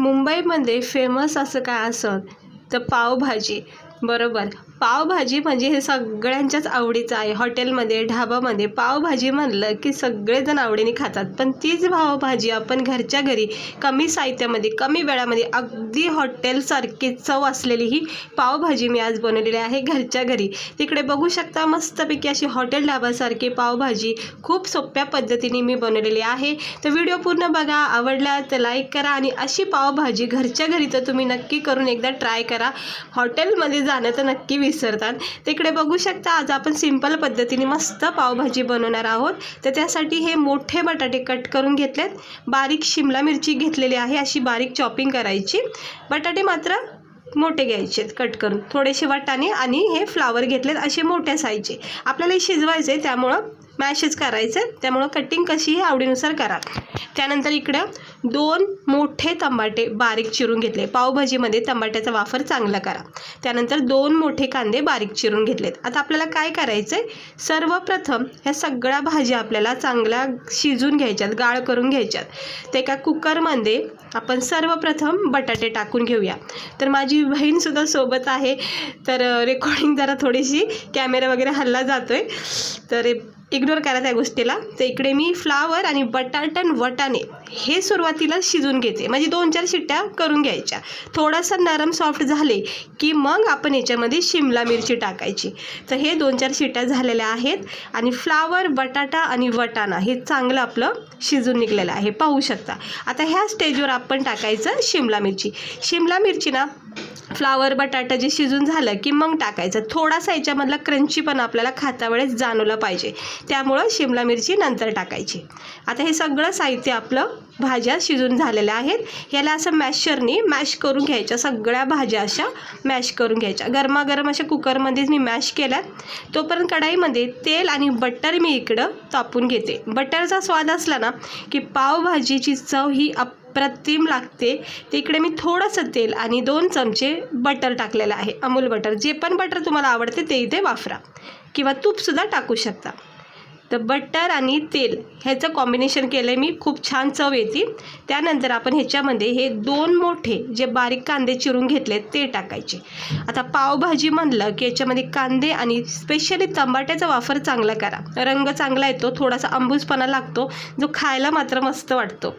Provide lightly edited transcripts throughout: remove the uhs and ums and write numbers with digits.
मुंबईमध्ये फेमस असं काय असं तर पावभाजी. बरोबर, पावभाजी म्हणजे हे सगळ्यांच्याच आवडीचं आहे. हॉटेलमध्ये ढाबामध्ये पावभाजी म्हणलं की सगळेजण आवडीने खातात. पण तीच पावभाजी आपण घरच्या घरी कमी साहित्यामध्ये कमी वेळामध्ये अगदी हॉटेलसारखी चव असलेली ही पावभाजी मी आज बनवलेली आहे घरच्या घरी. तिकडे बघू शकता मस्तपैकी अशी हॉटेल ढाबासारखी पावभाजी खूप सोप्या पद्धतीने मी बनवलेली आहे. तर व्हिडिओ पूर्ण बघा, आवडला तर लाईक करा आणि अशी पावभाजी घरच्या घरी तर तुम्ही नक्की करून एकदा ट्राय करा. हॉटेलमध्ये जाणं तर नक्की विसरतात. तिकडे बघू शकता आज आपण सिंपल पद्धतीने मस्त पावभाजी बनवणार आहोत. तर त्यासाठी हे मोठे बटाटे कट करून घेतलेत, बारीक शिमला मिरची घेतलेली आहे, अशी बारीक चॉपिंग करायची. बटाटे मात्र मोठे घ्यायचे कट करून, थोडेसे वाटाणे आणि हे फ्लावर घेतलेत असे मोठ्या साईजचे. आपल्याला शिजवायचे त्यामुळं मॅशच करायचं, त्यामुळं कटिंग कशी हे आवडीनुसार करा. त्यानंतर इकडं 2 मोठे टमाटे बारीक चिरून घेतले. पावभाजीमध्ये टमाट्याचा वापर चांगला करा. त्यानंतर 2 मोठे कांदे बारीक चिरून घेतलेत. आता आपल्याला काय करायचं आहे, सर्वप्रथम ह्या सगळ्या भाज्या आपल्याला चांगल्या शिजून घ्यायच्यात, गाळ करून घ्यायच्यात. ते एका कुकरमध्ये आपण सर्वप्रथम बटाटे टाकून घेऊया. तर माझी बहीणसुद्धा सोबत आहे, तर रेकॉर्डिंग जरा थोडीशी कॅमेरा वगैरे हल्ला जातो आहे, तर इग्नोर करा त्या गोष्टीला. तर इकडे मी फ्लावर आणि वाटाणे हे सुरुवातीला शिजून घेते, म्हणजे 2-4 शिट्ट्या करून घ्यायच्या. थोडंसं नरम सॉफ्ट झाले की मग आपण याच्यामध्ये शिमला मिरची टाकायची. तर हे 2-4 शिट्ट्या झालेल्या आहेत आणि फ्लावर, बटाटा आणि वाटाणा हे चांगलं आपलं शिजून निघलेलं आहे, पाहू शकता. आता ह्या स्टेजवर आपण टाकायचं शिमला मिरची ना, फ्लावर बटाटा जे शिजून झालं की मग टाकायचं. थोडासा याच्यामधला क्रंचीपण आपल्याला खाता वेळेस जाणवलं पाहिजे, त्यामुळं शिमला मिरची नंतर टाकायची. आता हे सगळं साहित्य आपलं भाज्या शिजून झालेल्या आहेत. याला असं मॅशरने मॅश करून घ्यायच्या, सगळ्या भाज्या अशा मॅश करून घ्यायच्या. गरमागरम अशा कुकरमध्येच मी मॅश केल्या. तोपर्यंत कढाईमध्ये तेल आणि बटर मी इकडं तापून घेते. बटरचा स्वाद असला ना की पावभाजीची चव ही अप्रतिम लागते. तिकडे मी थोडंसं तेल आणि 2 चमचे बटर टाकलेलं आहे, अमूल बटर. जे पण बटर तुम्हाला आवडते ते इथे वापरा किंवा तूपसुद्धा टाकू शकता. तर बटर आणि तेल ह्याचं कॉम्बिनेशन केलं आहे मी, खूप छान चव येते. त्यानंतर आपण ह्याच्यामध्ये हे 2 मोठे जे बारीक कांदे चिरून घेतलेत ते टाकायचे. आता पावभाजी म्हणलं की याच्यामध्ये कांदे आणि स्पेशली टमाट्याचा वापर चांगला करा. रंग चांगला येतो, थोडासा आंबूसपणा लागतो, जो खायला मात्र मस्त वाटतो.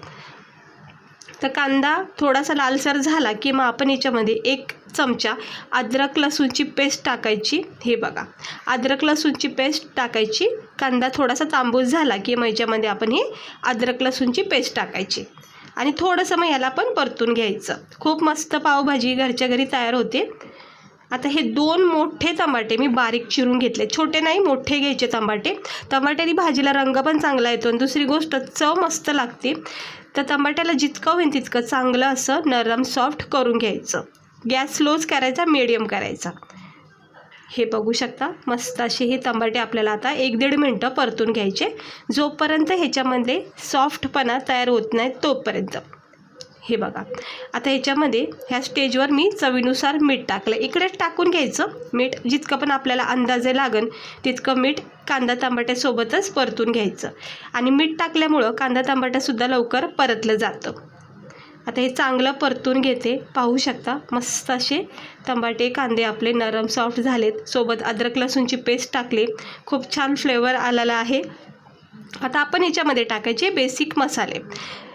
तर कांदा थोडासा लालसर झाला की मग आपण याच्यामध्ये 1 चमचा अद्रक लसूणची पेस्ट टाकायची. हे बघा, अद्रक लसूणची पेस्ट टाकायची. कांदा थोडासा तांबूस झाला की मग याच्यामध्ये आपण ही अद्रक लसूणची पेस्ट टाकायची आणि थोडंसं मग याला पण परतून घ्यायचं. खूप मस्त पावभाजी घरच्या घरी तयार होते. आता हे 2 मोठे टमाटे मी बारीक चिरून घेतले, छोटे नाही मोठे घ्यायचे टमाटे. टमाट्याने भाजीला रंग पण चांगला येतो आणि दुसरी गोष्ट चव मस्त लागते. तर टमाट्याला जितकं होईल तितकं चांगलं असं नरम सॉफ्ट करून घ्यायचं. गॅस स्लोच करायचा, मीडियम करायचा. हे बघू शकता मस्त असे हे टमाटे आपल्याला आता 1-1.5 मिनटं परतून घ्यायचे, जोपर्यंत ह्याच्यामध्ये सॉफ्टपणा तयार होत नाही तोपर्यंत. हे बघा, आता ह्याच्यामध्ये ह्या स्टेजवर मी चवीनुसार मीठ टाकलं. इकडेच टाकून घ्यायचं मीठ, जितकं पण आपल्याला अंदाजे लागेल तितकं मीठ कांदा टमाट्यासोबतच परतून घ्यायचं. आणि मीठ टाकल्यामुळं कांदा टमाटासुद्धा लवकर परतलं जातं. आता हे चांगलं परतून घेते, पाहू शकता मस्त असे टमाटे कांदे आपले नरम सॉफ्ट झालेत. सोबत अद्रक लसूणची पेस्ट टाकली, खूप छान फ्लेवर आलेला आहे. आता आपण याच्यामध्ये टाकायचे बेसिक मसाले.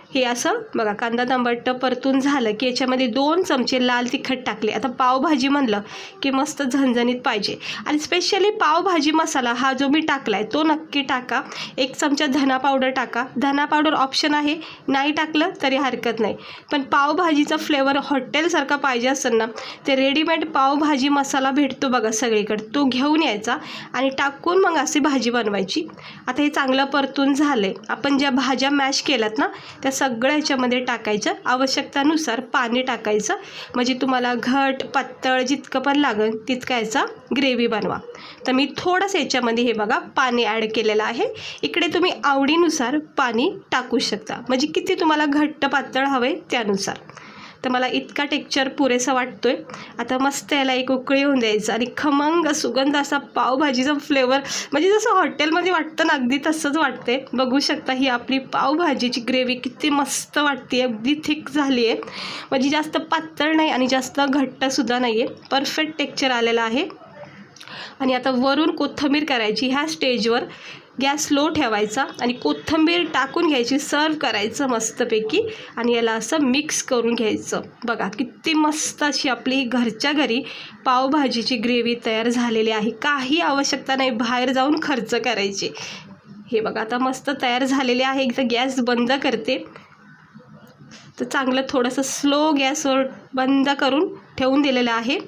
हे असं बघा, कांदा टमाटर परतून झालं की याच्यामध्ये 2 चमचे लाल तिखट टाकले. आता पावभाजी म्हणलं की मस्त झणझणीत पाहिजे आणि स्पेशली पावभाजी मसाला हा जो मी टाकला आहे तो नक्की टाका. 1 चमचा धना पावडर टाका. धना पावडर ऑप्शन आहे, नाही टाकलं तरी हरकत नाही. पण पावभाजीचा फ्लेवर हॉटेलसारखा पाहिजे असेल ना, ते रेडीमेड पावभाजी मसाला भेटतो बघा सगळीकडे, तो घेऊन यायचा आणि टाकून मग अशी भाजी बनवायची. आता हे चांगलं परतून झाले. आपण ज्या भाज्या मॅश केल्यात ना त्या सगळं याच्यामध्ये टाकायचं. आवश्यकतानुसार पाणी टाकायचं, म्हणजे तुम्हाला घट पातळ जितकं पण लागेल तितकं याचा ग्रेव्ही बनवा. तर मी थोडंसं याच्यामध्ये हे बघा पाणी ॲड केलेलं आहे. इकडे तुम्ही आवडीनुसार पाणी टाकू शकता, म्हणजे किती तुम्हाला घट्ट पातळ हवे त्यानुसार. तर मला इतका टेक्स्चर पुरेसा वाटतोय. आता मस्त याला एक उकळी होऊन द्यायचं आणि खमंग सुगंध असा पावभाजीचा फ्लेवर म्हणजे जसं हॉटेलमध्ये वाटतं ना अगदी तसंच वाटते. बघू शकता ही आपली पावभाजीची ग्रेव्ही किती मस्त वाटते. अगदी थिक झाली आहे, म्हणजे जास्त पातळ नाही आणि जास्त घट्टसुद्धा नाही आहे. परफेक्ट टेक्स्चर आलेलं आहे. आणि आता वरून कोथिंबीर करायची. ह्या स्टेजवर गॅस स्लो ठेवायचा आणि कोथिंबीर टाकून घ्यायची, सर्व करायचं मस्तपैकी आणि याला असं मिक्स करून घ्यायचं. बघा किती मस्त अशी आपली घरच्या घरी पावभाजीची ग्रेव्ही तयार झालेली आहे. काही आवश्यकता नाही बाहेर जाऊन खर्च करायची. हे बघा आता मस्त तयार झालेले आहे. एकदा गॅस बंद करते. तर चांगलं थोडंसं स्लो गॅसवर बंद करून ठेवून दिलेलं आहे.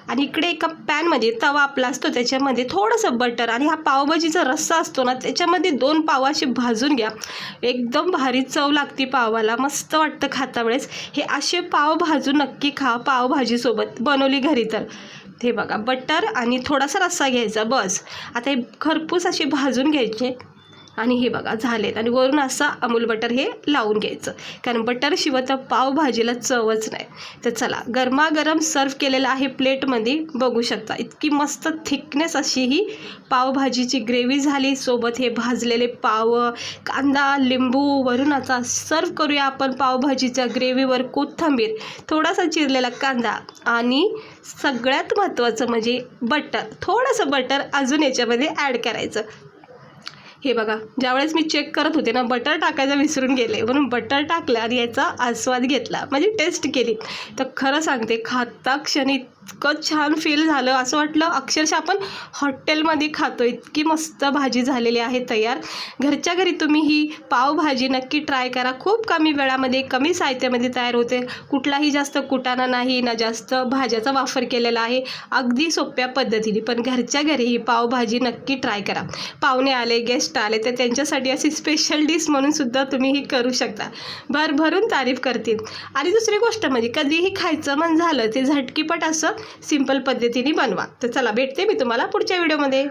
आणि इकडे एका पॅनमध्ये तवा आपला असतो त्याच्यामध्ये थोडंसं बटर आणि हा पावभाजीचा रस्सा असतो ना त्याच्यामध्ये 2 पाव असे भाजून घ्या. एकदम भारी चव लागते पावाला, मस्त वाटतं खाता वेळेस. हे असे पाव भाजून नक्की खा पावभाजीसोबत बनवली घरी तर. हे बघा बटर आणि थोडासा रस्सा घ्यायचा बस. आता हे खरपूस असे भाजून घ्यायचे आणि हे बघा झालेत. आणि वरून असा अमूल बटर हे लावून घ्यायचं, कारण बटरशिवाय तर पावभाजीला चवच नाही. तर चला गरमागरम सर्व केलेलं आहे प्लेटमध्ये. बघू शकता इतकी मस्त थिकनेस अशी ही पावभाजीची ग्रेव्ही झाली. सोबत हे भाजलेले पाव, कांदा, लिंबू वरून आता सर्व करूया आपण पावभाजीच्या ग्रेव्हीवर कोथिंबीर, थोडासा चिरलेला कांदा आणि सगळ्यात महत्त्वाचं म्हणजे बटर. थोडंसं बटर अजून याच्यामध्ये ॲड करायचं. हे बघा ज्यावेळेस मी चेक करत होते ना बटर टाकायचं विसरून गेले, म्हणून बटर टाकलं आणि याचा आस्वाद घेतला, म्हणजे टेस्ट केली. तर खरं सांगते खाता क्षणी इतकं छान फील झालं, असं वाटलं अक्षरशः आपण हॉटेलमध्ये खातो. इतकी मस्त भाजी झालेली आहे तयार. घरच्या घरी तुम्ही ही पावभाजी नक्की ट्राय करा. खूप कमी वेळामध्ये कमी साहित्यामध्ये तयार होते. कुठलाही जास्त कुटाणा नाही ना जास्त भाज्याचा वापर केलेला आहे. अगदी सोप्या पद्धतीने, पण घरच्या घरी ही पावभाजी नक्की ट्राय करा. पाहुणे आले, गेस्ट आले तर त्यांच्यासाठी अशी स्पेशल डिश म्हणून सुद्धा तुम्ही ही करू शकता. भरभरून तारीफ करतील. आणि दुसरी गोष्ट म्हणजे कधीही खायचं मन झालं ते झटकीपट असं सिंपल पद्धतीने बनवा. तर चला भेटते मी तुम्हाला पुढच्या व्हिडिओमध्ये.